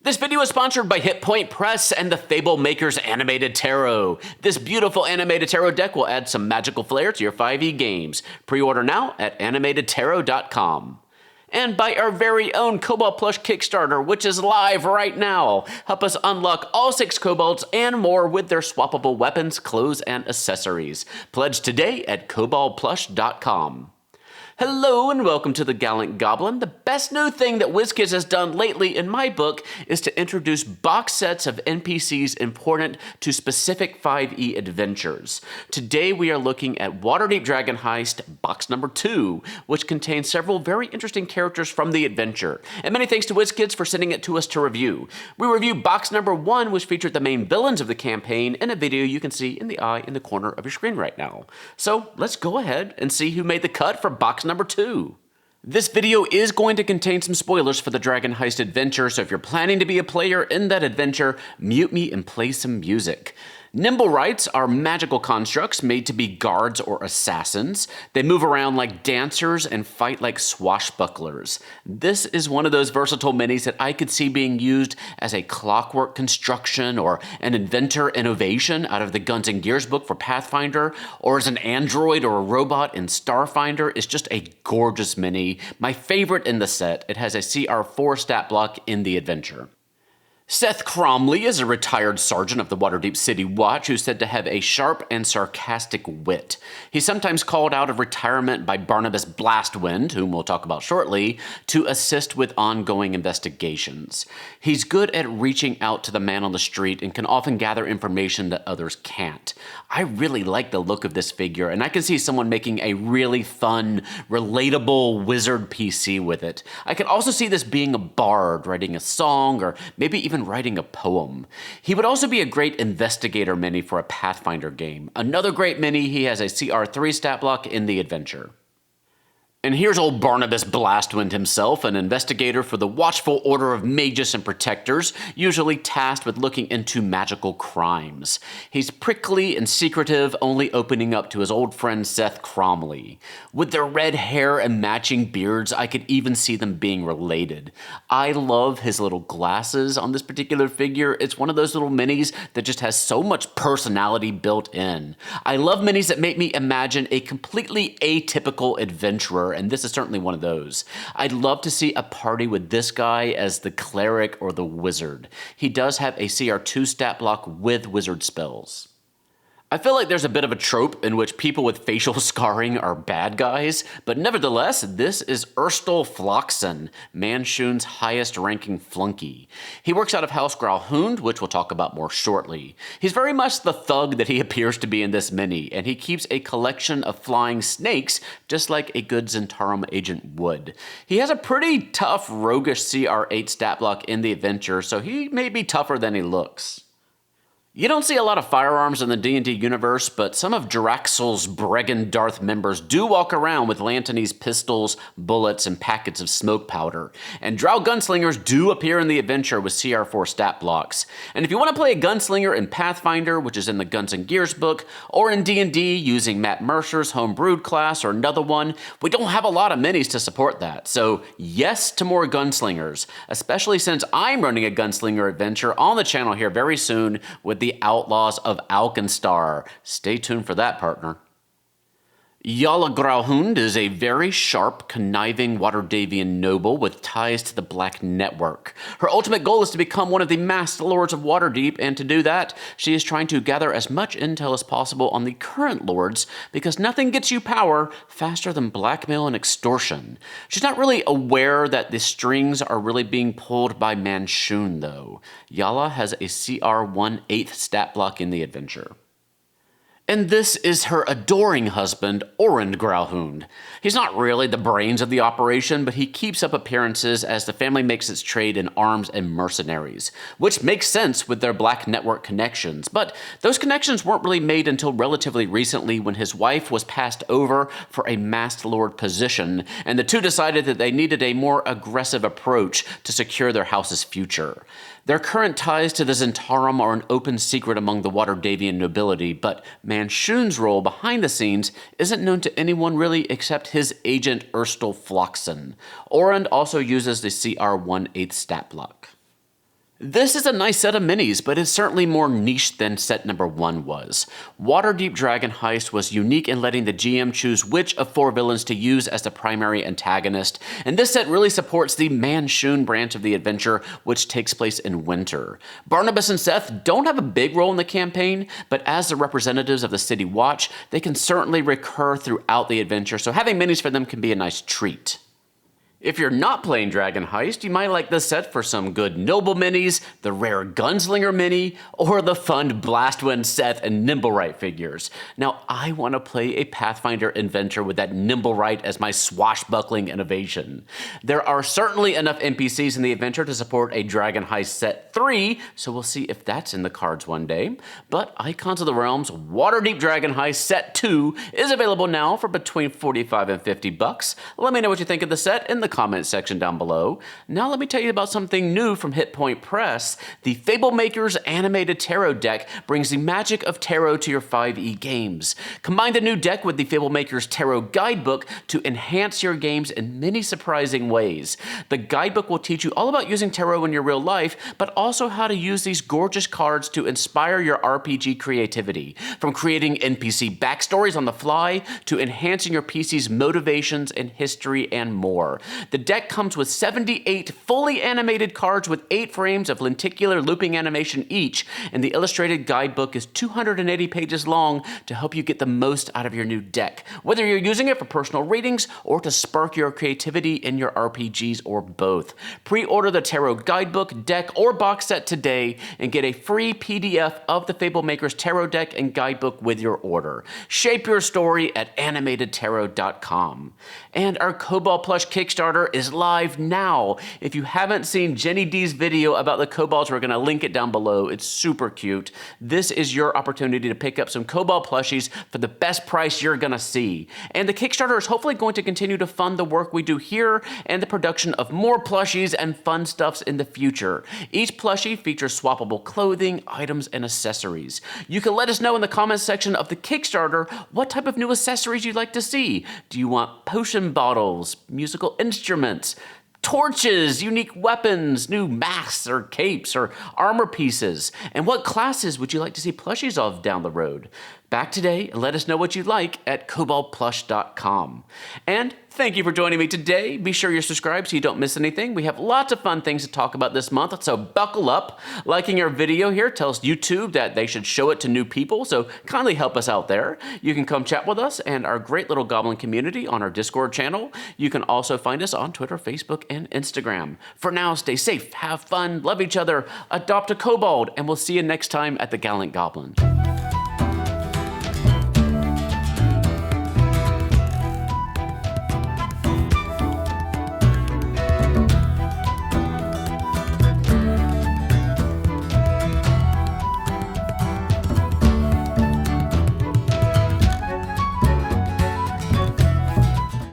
This video is sponsored by Hit Point Press and the Fablemaker's Animated Tarot. This beautiful animated tarot deck will add some magical flair to your 5e games. Pre-order now at animatedtarot.com. And by our very own Kobold Plush Kickstarter, which is live right now. Help us unlock all 6 kobolds and more with their swappable weapons, clothes, and accessories. Pledge today at koboldplush.com. Hello and welcome to The Gallant Goblin. The best new thing that WizKids has done lately in my book is to introduce box sets of NPCs important to specific 5e adventures. Today we are looking at Waterdeep Dragon Heist box number 2, which contains several very interesting characters from the adventure. And many thanks to WizKids for sending it to us to review. We review box number 1, which featured the main villains of the campaign, in a video you can see in the eye in the corner of your screen right now. So let's go ahead and see who made the cut for box number 2. This video is going to contain some spoilers for the Dragon Heist adventure, so if you're planning to be a player in that adventure, mute me and play some music. Nimblewrights are magical constructs made to be guards or assassins. They move around like dancers and fight like swashbucklers. This is one of those versatile minis that I could see being used as a clockwork construction or an inventor innovation out of the Guns and Gears book for Pathfinder, or as an android or a robot in Starfinder. Is just a gorgeous mini. My favorite in the set. It has a CR4 stat block in the adventure. Saeth Cromley is a retired sergeant of the Waterdeep City Watch who's said to have a sharp and sarcastic wit. He's sometimes called out of retirement by Barnibus Blastwind, whom we'll talk about shortly, to assist with ongoing investigations. He's good at reaching out to the man on the street and can often gather information that others can't. I really like the look of this figure, and I can see someone making a really fun, relatable wizard PC with it. I can also see this being a bard, writing a song, or maybe even writing a poem. He would also be a great investigator mini for a Pathfinder game. Another great mini, he has a CR3 stat block in the adventure. And here's old Barnibus Blastwind himself, an investigator for the Watchful Order of Mages and Protectors, usually tasked with looking into magical crimes. He's prickly and secretive, only opening up to his old friend Saeth Cromley. With their red hair and matching beards, I could even see them being related. I love his little glasses on this particular figure. It's one of those little minis that just has so much personality built in. I love minis that make me imagine a completely atypical adventurer, and this is certainly one of those. I'd love to see a party with this guy as the cleric or the wizard. He does have a CR2 stat block with wizard spells. I feel like there's a bit of a trope in which people with facial scarring are bad guys, but nevertheless, this is Urstul Floxin, Manshoon's highest-ranking flunky. He works out of Yalah Gralhund, which we'll talk about more shortly. He's very much the thug that he appears to be in this mini, and he keeps a collection of flying snakes, just like a good Zentarum agent would. He has a pretty tough, roguish CR8 stat block in the adventure, so he may be tougher than he looks. You don't see a lot of firearms in the D&D universe, but some of Jaraxxul's Bregan Darth members do walk around with Lantany's pistols, bullets, and packets of smoke powder. And Drow Gunslingers do appear in the adventure with CR4 stat blocks. And if you want to play a gunslinger in Pathfinder, which is in the Guns and Gears book, or in D&D using Matt Mercer's homebrewed class or another one, we don't have a lot of minis to support that. So yes to more gunslingers, especially since I'm running a gunslinger adventure on the channel here very soon with the Outlaws of Alkenstar. Stay tuned for that, partner. Yalah Gralhund is a very sharp, conniving Waterdevian noble with ties to the Black Network. Her ultimate goal is to become one of the Masked Lords of Waterdeep, and to do that, she is trying to gather as much intel as possible on the current lords, because nothing gets you power faster than blackmail and extortion. She's not really aware that the strings are really being pulled by Manshoon, though. Yalah has a CR1/8 stat block in the adventure. And this is her adoring husband, Orond Gralhund. He's not really the brains of the operation, but he keeps up appearances as the family makes its trade in arms and mercenaries, which makes sense with their Black Network connections. But those connections weren't really made until relatively recently, when his wife was passed over for a Masked Lord position, and the two decided that they needed a more aggressive approach to secure their house's future. Their current ties to the Zentarum are an open secret among the Waterdevian nobility, but Manshoon's role behind the scenes isn't known to anyone really except his agent Urstul Floxin. Orond also uses the CR1/8 stat block. This is a nice set of minis, but it's certainly more niche than set number 1 was. Waterdeep Dragon Heist was unique in letting the GM choose which of 4 villains to use as the primary antagonist, and this set really supports the Manshun branch of the adventure, which takes place in winter. Barnibus and Saeth don't have a big role in the campaign, but as the representatives of the City Watch, they can certainly recur throughout the adventure, so having minis for them can be a nice treat. If you're not playing Dragon Heist, you might like this set for some good Noble minis, the rare Gunslinger mini, or the fun Blastwind, Saeth, and Nimblewright figures. Now, I want to play a Pathfinder adventure with that Nimblewright as my swashbuckling innovation. There are certainly enough NPCs in the adventure to support a Dragon Heist set 3, so we'll see if that's in the cards one day. But Icons of the Realms Waterdeep Dragon Heist set 2 is available now for between $45 and $50. Let me know what you think of the set in the comment section down below. Now let me tell you about something new from Hit Point Press. The Fablemaker's animated tarot deck brings the magic of tarot to your 5e games. Combine the new deck with the Fablemaker's tarot guidebook to enhance your games in many surprising ways. The guidebook will teach you all about using tarot in your real life, but also how to use these gorgeous cards to inspire your RPG creativity. From creating NPC backstories on the fly to enhancing your PC's motivations and history and more. The deck comes with 78 fully animated cards with 8 frames of lenticular looping animation each, and the illustrated guidebook is 280 pages long to help you get the most out of your new deck, whether you're using it for personal readings or to spark your creativity in your RPGs or both. Pre-order the Tarot Guidebook, deck, or box set today and get a free PDF of the Fablemaker's Tarot deck and guidebook with your order. Shape your story at animatedtarot.com. And our Kobold plush Kickstarter is live now. If you haven't seen Jenny D's video about the kobolds, we're going to link it down below. It's super cute. This is your opportunity to pick up some kobold plushies for the best price you're going to see. And the Kickstarter is hopefully going to continue to fund the work we do here and the production of more plushies and fun stuffs in the future. Each plushie features swappable clothing, items, and accessories. You can let us know in the comments section of the Kickstarter what type of new accessories you'd like to see. Do you want potion bottles, musical instruments, torches, unique weapons, new masks or capes or armor pieces? And what classes would you like to see plushies of down the road? Back today and let us know what you'd like at koboldplush.com. And thank you for joining me today. Be sure you're subscribed so you don't miss anything. We have lots of fun things to talk about this month, so buckle up. Liking our video here tells YouTube that they should show it to new people, so kindly help us out there. You can come chat with us and our great little goblin community on our Discord channel. You can also find us on Twitter, Facebook, and Instagram. For now, stay safe, have fun, love each other, adopt a kobold, and we'll see you next time at the Gallant Goblin.